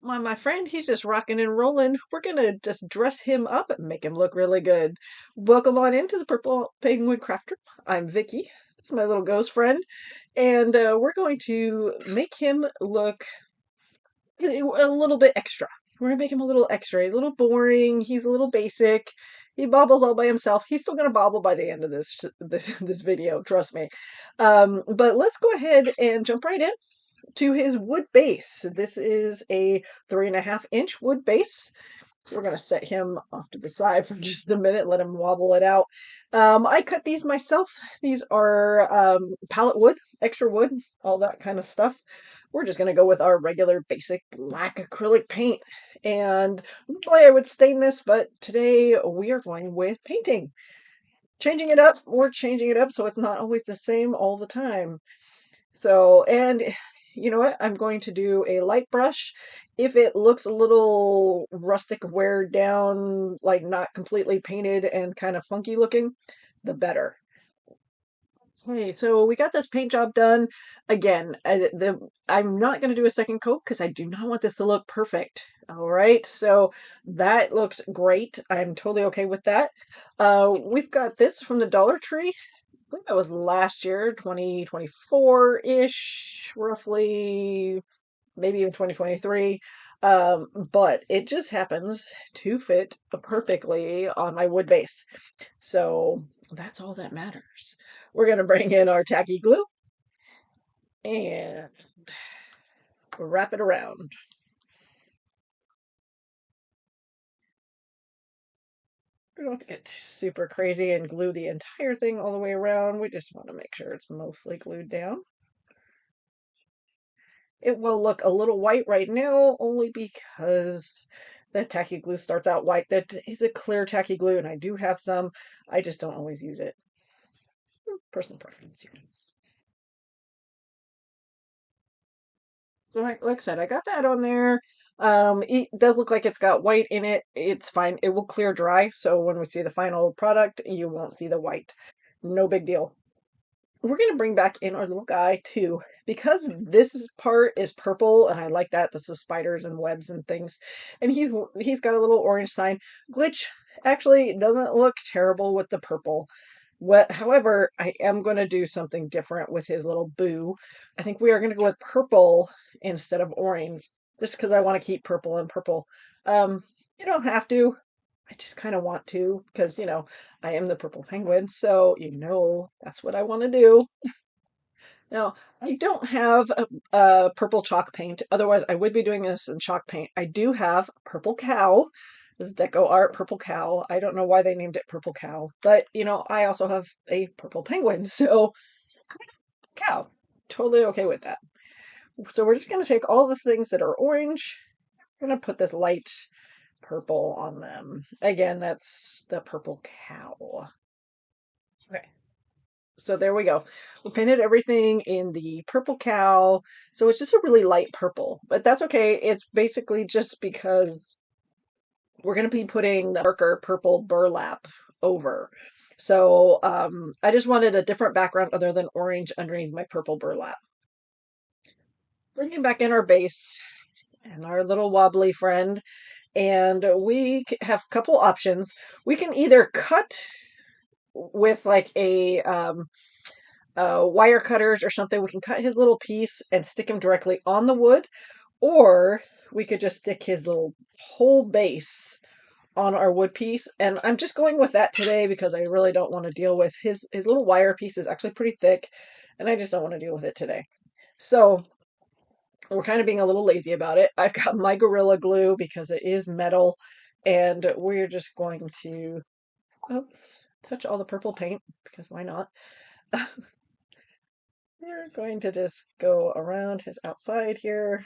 My friend, he's just rocking and rolling. We're gonna just dress him up and make him look really good. Welcome on into the Purple Penguin Crafter. I'm Vicky. It's my little ghost friend, and we're going to make him look a little bit extra. We're gonna make him a little extra. He's a little boring. He's a little basic. He bobbles all by himself. He's still gonna bobble by the end of this video. Trust me. But let's go ahead and jump right in to his wood base. This is a 3.5 inch wood base. So we're going to set him off to the side for just a minute, let him wobble it out. I cut these myself. These are pallet wood, extra wood, all that kind of stuff. We're just going to go with our regular basic black acrylic paint. And normally I would stain this, but today we are going with painting. Changing it up, we're changing it up so it's not always the same all the time. So, and you know what? I'm going to do a light brush. If it looks a little rustic, wear down, like not completely painted and kind of funky looking, the better. Okay, so we got this paint job done. Again, I'm not going to do a second coat because I do not want this to look perfect. All right, so that looks great. I'm totally okay with that. We've got this from the Dollar Tree. I believe that was last year, 2024-ish, roughly, maybe even 2023. But it just happens to fit perfectly on my wood base. So that's all that matters. We're going to bring in our tacky glue and wrap it around. We don't have to get super crazy and glue the entire thing all the way around. We just want to make sure it's mostly glued down. It will look a little white right now, only because the tacky glue starts out white. That is a clear tacky glue, and I do have some. I just don't always use it. Personal preference, you guys. So, like I said, I got that on there. It does look like it's got white in it. It's fine. It will clear dry, so when we see the final product, you won't see the white. No big deal. We're going to bring back in our little guy too, because part is purple and I like that. This is spiders and webs and things. And he's got a little orange sign, which actually doesn't look terrible with the purple. However, I am going to do something different with his little boo. I think we are going to go with purple instead of orange, just because I want to keep purple and purple. You don't have to. I just kind of want to because, I am the purple penguin, so that's what I want to do. Now, I don't have a purple chalk paint. Otherwise, I would be doing this in chalk paint. I do have purple cow. This is Deco Art Purple Cow. I don't know why they named it Purple Cow, but I also have a purple penguin, so cow. Totally okay with that. So we're just going to take all the things that are orange. We're going to put this light purple on them. Again, that's the purple cow. Okay. So there we go. We painted everything in the purple cow. So it's just a really light purple, but that's okay. It's basically just because we're going to be putting the darker purple burlap over. So I just wanted a different background other than orange underneath my purple burlap. Bringing back in our base and our little wobbly friend. And we have a couple options. We can either cut with like a wire cutters or something. We can cut his little piece and stick him directly on the wood, or we could just stick his little whole base on our wood piece. And I'm just going with that today because I really don't want to deal with his little wire piece is actually pretty thick, and I just don't want to deal with it today. So we're kind of being a little lazy about it. I've got my Gorilla Glue because it is metal, and we're just going to oops, touch all the purple paint because why not? We're going to just go around his outside here.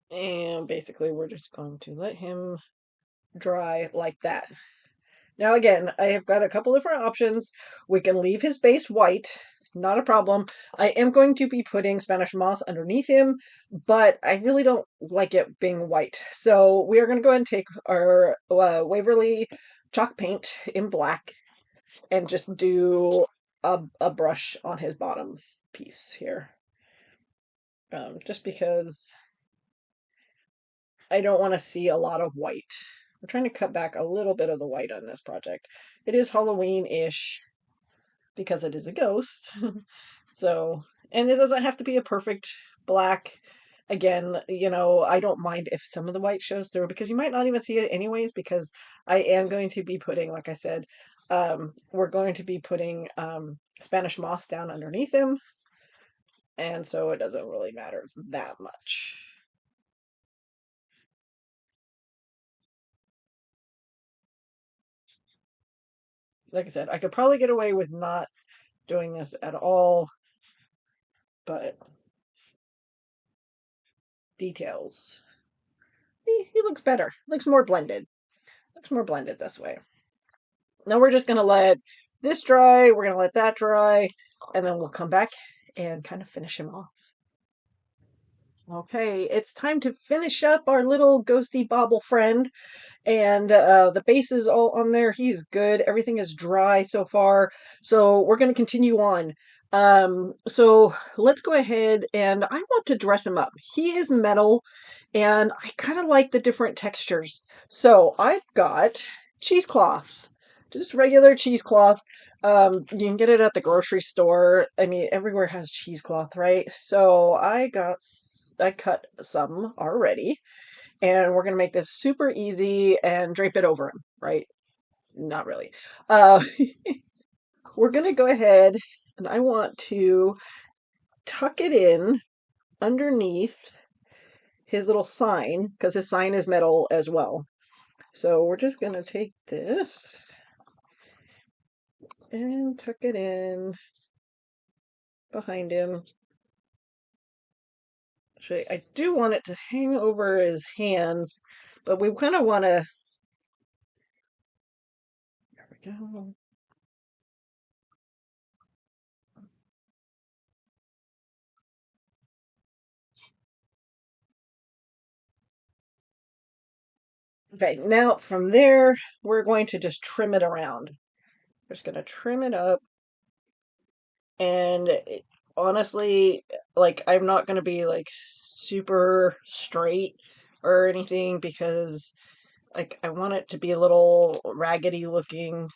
And basically we're just going to let him dry like that. Now again, I have got a couple different options. We can leave his base white, not a problem. I am going to be putting Spanish moss underneath him, but I really don't like it being white. So we are going to go ahead and take our Waverly chalk paint in black and just do a brush on his bottom piece here. Just because I don't want to see a lot of white. I'm trying to cut back a little bit of the white on this project. It is Halloween-ish because it is a ghost. So, and it doesn't have to be a perfect black. Again, I don't mind if some of the white shows through because you might not even see it anyways because I am going to be putting, like I said, we're going to be putting Spanish moss down underneath him, and so it doesn't really matter that much. Like I said, I could probably get away with not doing this at all, but details. He looks better. Looks more blended. Looks more blended this way. Now we're just gonna let this dry, we're gonna let that dry, and then we'll come back and kind of finish him off. Okay, it's time to finish up our little ghosty Bobble friend. And the base is all on there. He's good. Everything is dry so far. So we're going to continue on. So let's go ahead and I want to dress him up. He is metal and I kind of like the different textures. So I've got cheesecloth, just regular cheesecloth. You can get it at the grocery store. I mean, everywhere has cheesecloth, right? So I cut some already and we're going to make this super easy and drape it over him, right? Not really. Uh, we're going to go ahead and I want to tuck it in underneath his little sign because his sign is metal as well. So we're just going to take this and tuck it in behind him. Actually, I do want it to hang over his hands, but we kind of want to. There we go. Okay, now from there, we're going to just trim it around. We're just going to trim it up. And honestly, like, I'm not going to be like super straight or anything because, like, I want it to be a little raggedy looking.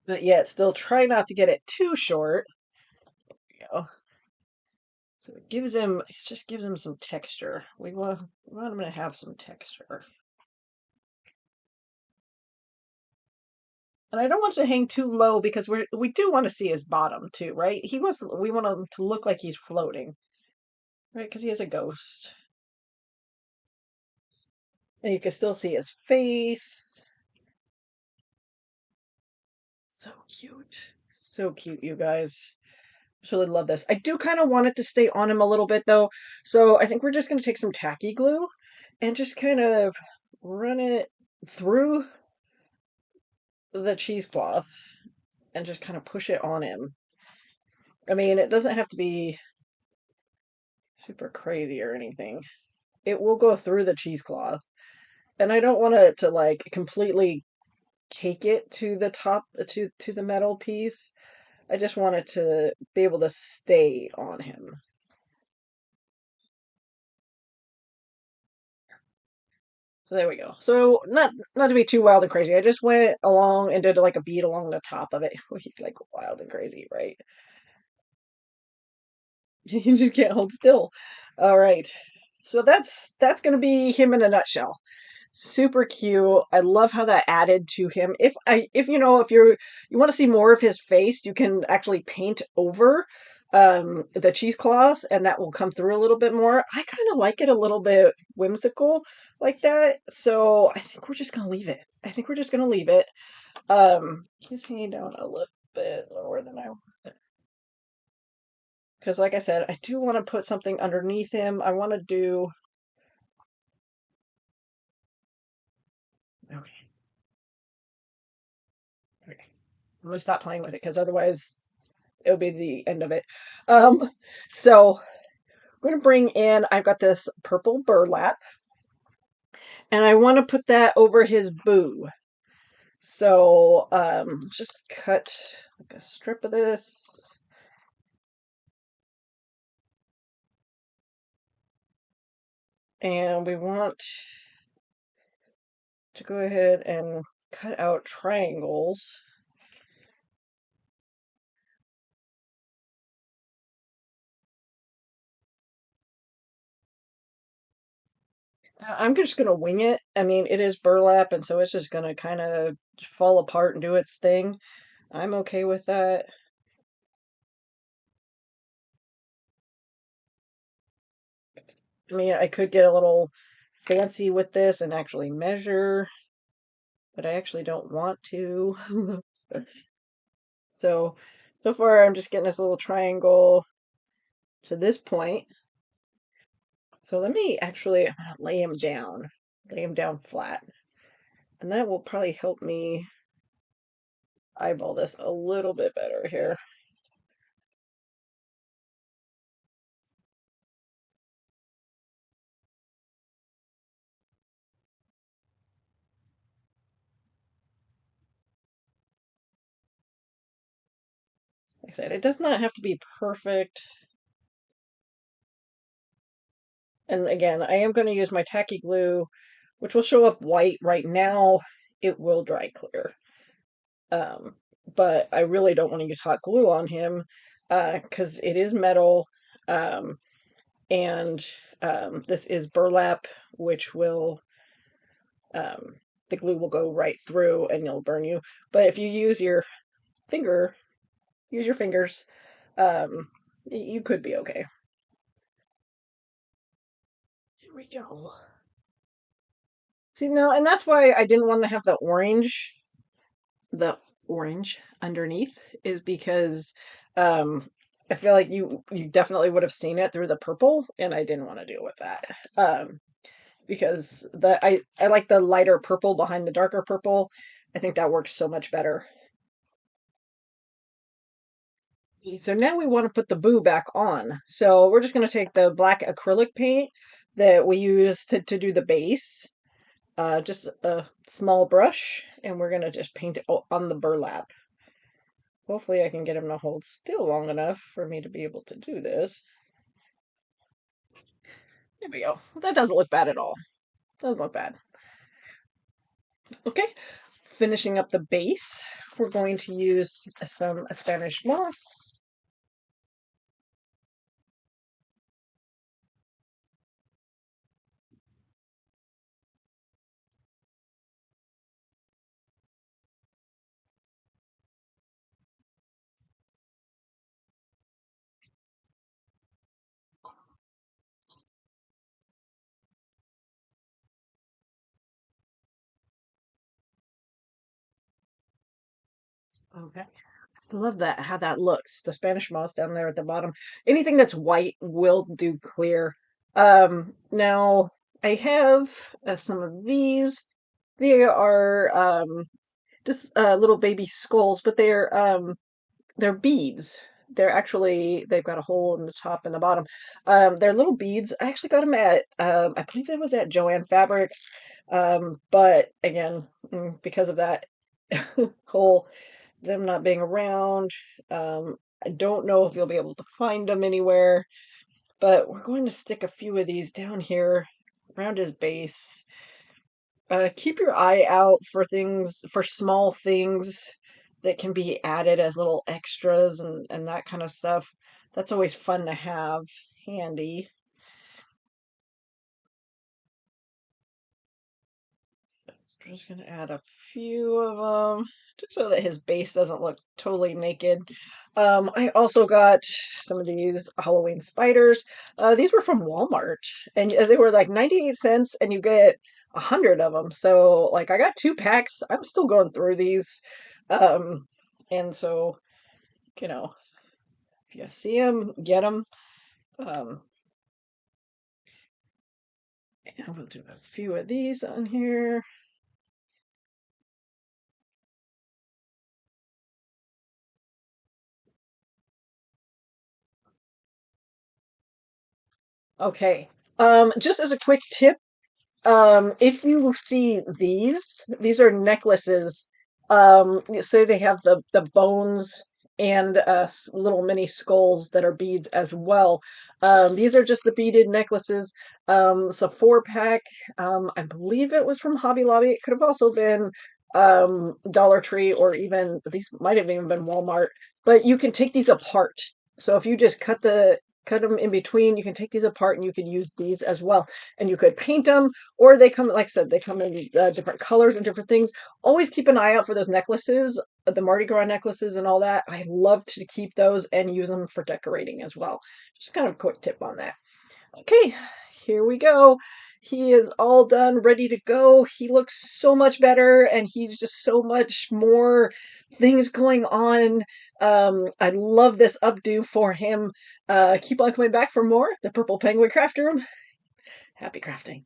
But yet, still try not to get it too short. You know? So it just gives him some texture. We want him to have some texture. And I don't want it to hang too low because we do want to see his bottom too, right? We want him to look like he's floating, right? Because he is a ghost. And you can still see his face. So cute. So cute, you guys. Just really love this. I do kind of want it to stay on him a little bit though. So I think we're just going to take some tacky glue and just kind of run it through the cheesecloth and just kind of push it on him. I mean, it doesn't have to be super crazy or anything. It will go through the cheesecloth. And I don't want it to like completely cake it to the top to the metal piece. I just want it to be able to stay on him. So there we go. So not to be too wild and crazy. I just went along and did like a bead along the top of it. He's like wild and crazy, right? You just can't hold still. All right. So that's gonna be him in a nutshell. Super cute. I love how that added to him. If you want to see more of his face, you can actually paint over the cheesecloth and that will come through a little bit more. I kind of like it a little bit whimsical like that. So I think we're just gonna leave it. I think we're just gonna leave it. He's hanging down a little bit lower than I want. because like I said, I do want to put something underneath him. I want to do, okay, okay. I'm gonna stop playing with it because otherwise it'll be the end of it. Um, so I'm gonna bring in, I've got this purple burlap and I want to put that over his boo. So just cut like a strip of this. And we want to go ahead and cut out triangles. I'm just gonna wing it. I mean, it is burlap, and so it's just gonna kind of fall apart and do its thing. I'm okay with that. I mean, I could get a little fancy with this and actually measure, but I actually don't want to. So, so far I'm just getting this little triangle to this point. So let me actually, I'm gonna lay him down flat, and that will probably help me eyeball this a little bit better here. Like I said, it does not have to be perfect. And again, I am going to use my tacky glue, which will show up white right now. It will dry clear. Um, but I really don't want to use hot glue on him because it is metal. Um, and this is burlap, which will, um, the glue will go right through and it'll burn you. But if you use your finger, use your fingers, um, you could be okay. Here we go. See, no, and that's why I didn't want to have the orange underneath, is because um I feel like you definitely would have seen it through the purple, and I didn't want to deal with that. Because I like the lighter purple behind the darker purple. I think that works so much better. So now we want to put the boo back on. So we're just going to take the black acrylic paint that we use to do the base, just a small brush, and we're gonna just paint it on the burlap. Hopefully I can get him to hold still long enough for me to be able to do this. There we go. That doesn't look bad at all. Doesn't look bad. Okay, finishing up the base, we're going to use some Spanish moss. Okay. Love that, how that looks. The Spanish moss down there at the bottom. Anything that's white will do clear. Now I have some of these. They are just little baby skulls, but they're beads. They're actually, they've got a hole in the top and the bottom. They're little beads. I actually got them at I believe that was at Joann Fabrics. But again, because of that whole them not being around, I don't know if you'll be able to find them anywhere. But we're going to stick a few of these down here around his base. Keep your eye out for things, for small things that can be added as little extras and that kind of stuff. That's always fun to have handy. I'm just going to add a few of them just so that his base doesn't look totally naked. I also got some of these Halloween spiders. These were from Walmart, and they were like 98 cents, and you get 100 of them. So, like, I got 2 packs. I'm still going through these. Um, and so, you know, If you see them, get them. Um, and we'll do a few of these on here. Okay. Just as a quick tip, if you see these are necklaces. Say they have the bones and little mini skulls that are beads as well. These are just the beaded necklaces. It's a 4 pack. I believe it was from Hobby Lobby. It could have also been Dollar Tree, or even these might have even been Walmart. But you can take these apart. So if you just cut them in between, you can take these apart and you could use these as well. And you could paint them, or they come, like I said, they come in different colors and different things. Always keep an eye out for those necklaces, the Mardi Gras necklaces and all that. I love to keep those and use them for decorating as well. Just kind of a quick tip on that. Okay, here we go. He is all done, ready to go. He looks so much better, and he's just so much more things going on. I love this updo for him. Keep on coming back for more. The Purple Penguin Craft Room. Happy crafting.